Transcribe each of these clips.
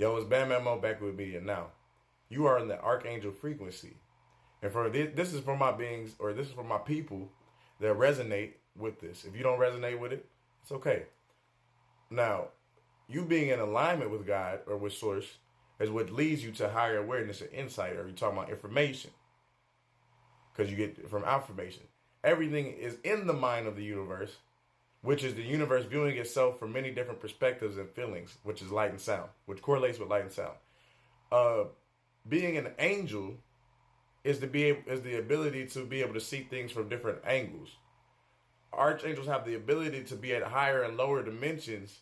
Yo, it's Bam Mo back with me, and now you are in the Archangel frequency. And for this is for my beings, or this is for my people that resonate with this. If you don't resonate with it, it's okay. Now, you being in alignment with God or with Source is what leads you to higher awareness and insight. Or you talking about information, because you get it from affirmation. Everything is in the mind of the universe, which is the universe viewing itself from many different perspectives and feelings, which is light and sound, which correlates with light and sound. Uh, Being an angel is the ability to be able to see things from different angles. Archangels have the ability to be at higher and lower dimensions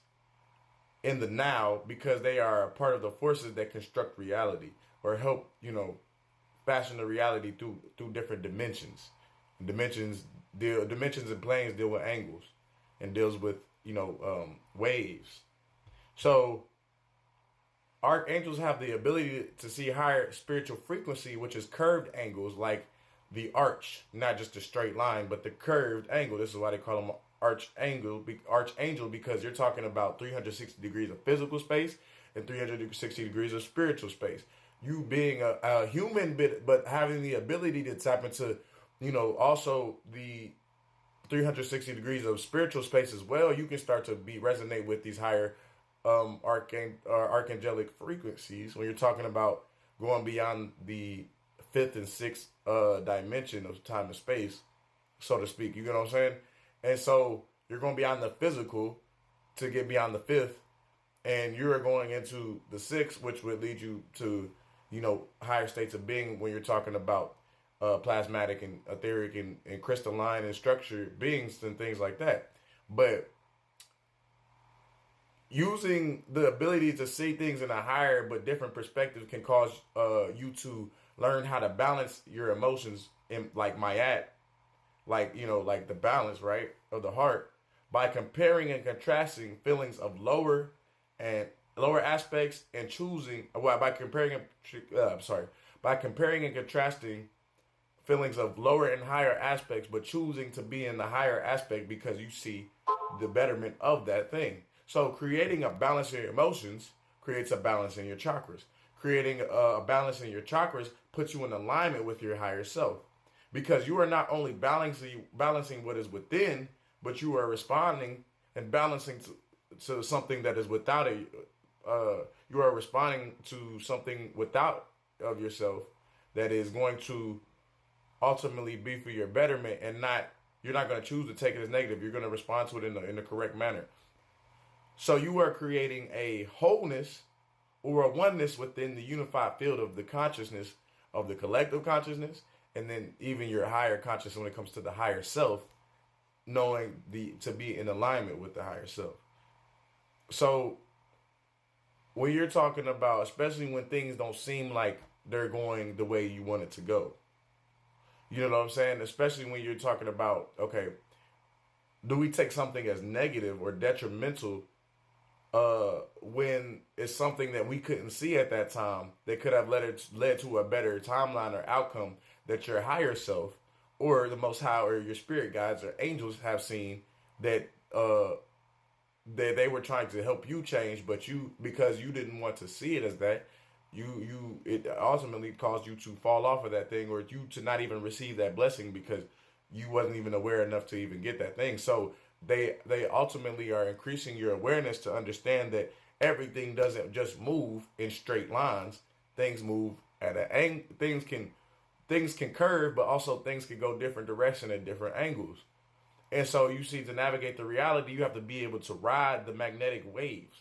in the now because they are a part of the forces that construct reality or help, fashion the reality through different dimensions. Dimensions and planes deal with angles and deals with waves. So archangels have the ability to see higher spiritual frequency, which is curved angles like the arch, not just a straight line, but the curved angle. This is why they call them archangel, because you're talking about 360 degrees of physical space and 360 degrees of spiritual space. You being a human, but having the ability to tap into, also the 360 degrees of spiritual space as well, you can start to resonate with these higher archangelic frequencies when you're talking about going beyond the fifth and sixth dimension of time and space, so to speak. You know what I'm saying? And so you're going beyond the physical to get beyond the fifth, and you're going into the sixth, which would lead you to, higher states of being when you're talking about plasmatic and etheric and crystalline and structured beings and things like that. But using the ability to see things in a higher but different perspective can cause you to learn how to balance your emotions in like mayat, like the balance, right, of the heart by comparing and contrasting feelings of lower aspects and choosing by comparing and contrasting feelings of lower and higher aspects, but choosing to be in the higher aspect because you see the betterment of that thing. So creating a balance in your emotions creates a balance in your chakras. Creating a balance in your chakras puts you in alignment with your higher self, because you are not only balancing what is within, but you are responding and balancing to something that is without it. You are responding to something without of yourself that is going to ultimately be for your betterment, and you're not going to choose to take it as negative. You're going to respond to it in the correct manner. So you are creating a wholeness or a oneness within the unified field of the consciousness of the collective consciousness, and then even your higher consciousness when it comes to the higher self, knowing to be in alignment with the higher self. So when you're talking about, especially when things don't seem like they're going the way you want it to go, you know what I'm saying? Especially when you're talking about, okay, do we take something as negative or detrimental when it's something that we couldn't see at that time that could have led to a better timeline or outcome that your higher self or the Most High or your spirit guides or angels have seen that they were trying to help you change, but because you didn't want to see it as that, it ultimately caused you to fall off of that thing, or you to not even receive that blessing because you wasn't even aware enough to even get that thing. So they ultimately are increasing your awareness to understand that everything doesn't just move in straight lines. Things move at an angle. Things can curve, but also things can go different direction at different angles. And so you see, to navigate the reality, you have to be able to ride the magnetic waves.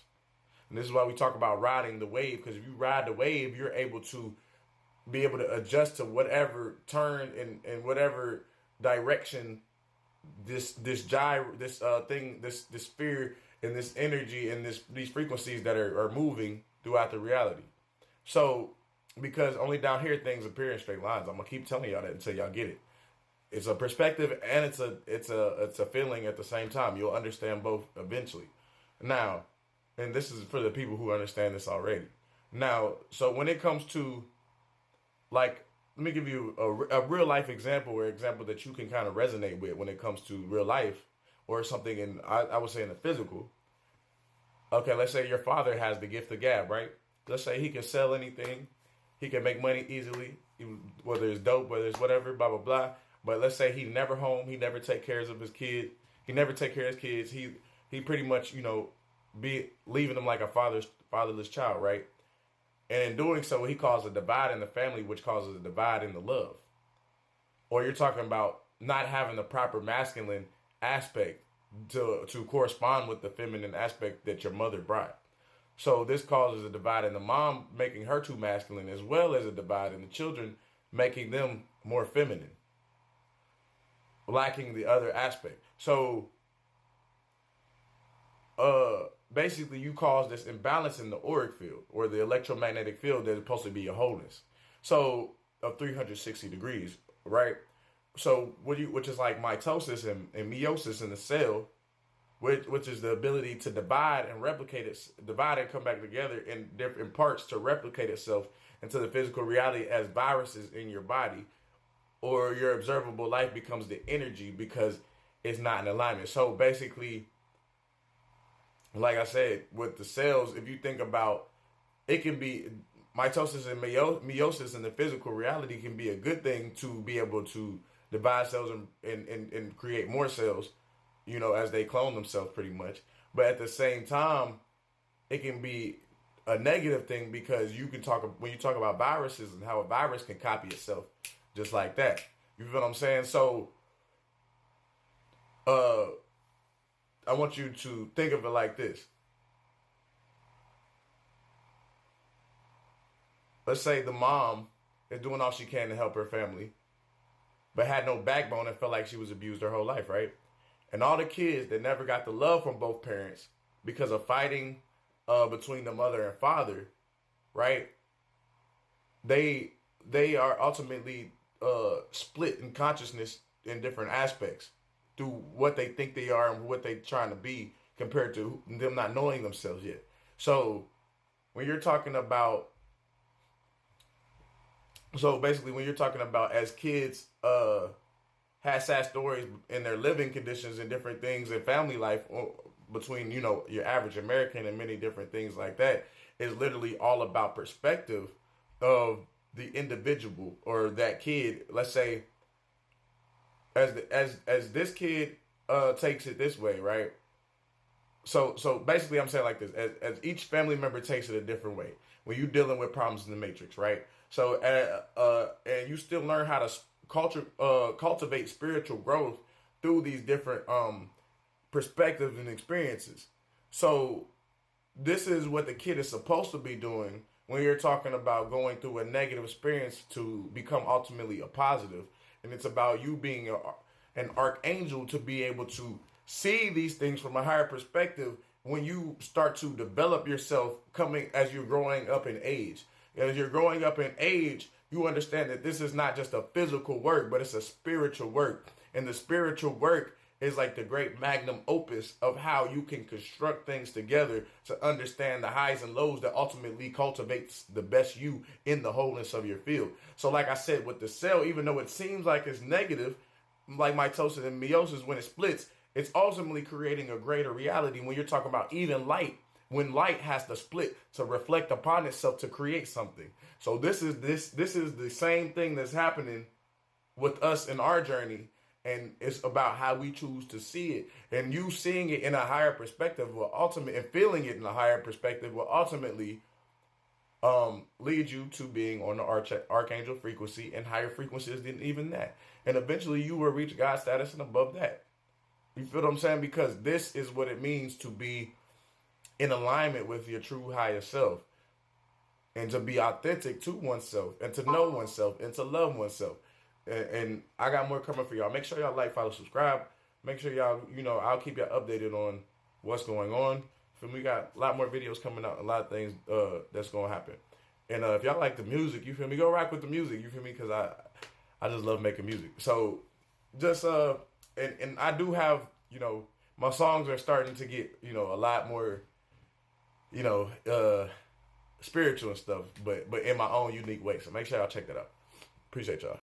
And this is why we talk about riding the wave, because if you ride the wave, you're able to be able to adjust to whatever turn and whatever direction this sphere and this energy and these frequencies that are moving throughout the reality. So because only down here things appear in straight lines. I'm gonna keep telling y'all that until y'all get it. It's a perspective and it's a feeling at the same time. You'll understand both eventually. Now, and this is for the people who understand this already. Now, so when it comes to, like, let me give you a real life example, or example that you can kind of resonate with when it comes to real life or something I would say in the physical. Okay, let's say your father has the gift of gab, right? let's say he can sell anything, he can make money easily, whether it's dope, whether it's whatever, blah blah blah. But let's say he never home, he never take care of his kid, he never take care of his kids. He pretty much be leaving them like a fatherless child, right? And in doing so, he caused a divide in the family, which causes a divide in the love. Or you're talking about not having the proper masculine aspect to correspond with the feminine aspect that your mother brought. So this causes a divide in the mom, making her too masculine, as well as a divide in the children, making them more feminine, lacking the other aspect. So basically you cause this imbalance in the auric field or the electromagnetic field that's supposed to be your wholeness. So of 360 degrees, right? So which is like mitosis and meiosis in the cell, which is the ability to divide and replicate it, divide and come back together in different parts to replicate itself into the physical reality as viruses in your body, or your observable life becomes the energy because it's not in alignment. So basically, like I said, with the cells, if you think about it, can be mitosis and meiosis in the physical reality can be a good thing to be able to divide cells and create more cells, as they clone themselves pretty much. But at the same time, it can be a negative thing because when you talk about viruses and how a virus can copy itself just like that. You feel what I'm saying? So, I want you to think of it like this. Let's say the mom is doing all she can to help her family, but had no backbone and felt like she was abused her whole life, right? And all the kids that never got the love from both parents because of fighting between the mother and father, right? They are ultimately split in consciousness in different aspects through what they think they are and what they're trying to be compared to them not knowing themselves yet. So when you're talking about, as kids had sad stories in their living conditions and different things in family life between, your average American and many different things like that, is literally all about perspective of the individual or that kid. Let's say as this kid takes it this way, right? So basically I'm saying like this, as each family member takes it a different way when you're dealing with problems in the matrix, right? So and you still learn how to cultivate spiritual growth through these different perspectives and experiences. So this is what the kid is supposed to be doing when you're talking about going through a negative experience to become ultimately a positive. And it's about you being an archangel to be able to see these things from a higher perspective when you start to develop yourself as you're growing up in age. As you're growing up in age, you understand that this is not just a physical work, but it's a spiritual work. And the spiritual work is like the great magnum opus of how you can construct things together to understand the highs and lows that ultimately cultivates the best you in the wholeness of your field. So like I said, with the cell, even though it seems like it's negative, like mitosis and meiosis, when it splits, it's ultimately creating a greater reality when you're talking about even light. When light has to split to reflect upon itself to create something. So this is the same thing that's happening with us in our journey. And it's about how we choose to see it. And you seeing it in a higher perspective and feeling it in a higher perspective will ultimately lead you to being on the Archangel frequency and higher frequencies than even that. And eventually you will reach God status and above that. You feel what I'm saying? Because this is what it means to be in alignment with your true higher self. And to be authentic to oneself. And to know oneself. And to love oneself. And I got more coming for y'all. Make sure y'all like, follow, subscribe. Make sure y'all, I'll keep y'all updated on what's going on. We got a lot more videos coming out. A lot of things that's going to happen. And if y'all like the music, you feel me? Go rock with the music, you feel me? Because I just love making music. So just, and I do have, my songs are starting to get, a lot more, spiritual and stuff. But in my own unique way. So make sure y'all check that out. Appreciate y'all.